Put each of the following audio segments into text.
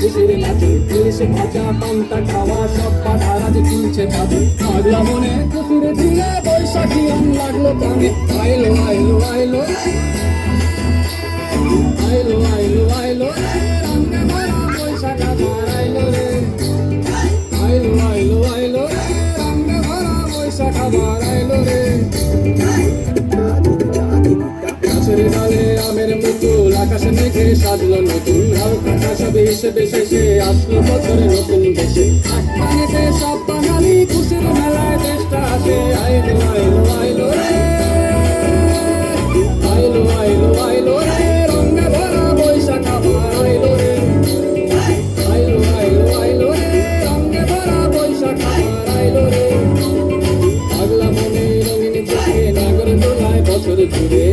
খুশির নাচে ইলিশ ভাজা পান্তা খাওয়া সব পাঠারা যে তুলছে তাদের পাগলা মনে খুশির দিনে বৈশাখী আম লাগলো কানে আইলো আইলো আইলো আইলো আইলো আইলো রঙে ভরা বৈশাখ আবার আইলো রে আইলো আইলো আইলো রঙে ভরা বৈশাখ আবার আইলো রে গাছের ডালে আমের মুকুল আকাশে মেঘে সাজলো নতুন হালকা সবে হিসেবে শেষে আসলো বছরে নতুন দেশে পানিতে সব বাঙালি খুশির মেলায় দেশটা আসে আইলো আইলো আইলো রে আইলো আইলো আইলো রে রঙে ভরা বৈশাখ আবার আইলো রে আইলো আইলো আইলো রে রঙে ভরা বৈশাখ আবার আইলো রে পাগলা মনে রঙিন চোখে নাগর দোলায় বছর জুড়ে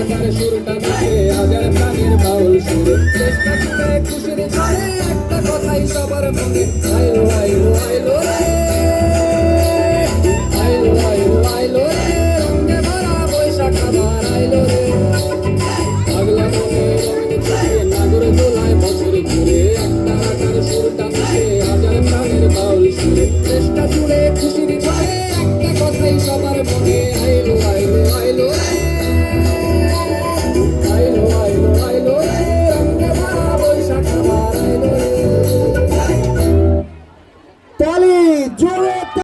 তার সুরটা দিতে হাজার প্রাণের বাউল সুরে চেষ্টা করে খুশির ছড়ে একটা কথাই সবার মনে আইলো আইলো আইলো রে আইলো আইলো আইলো রে রঙে ভরা বৈশাখ আবার আইলো রে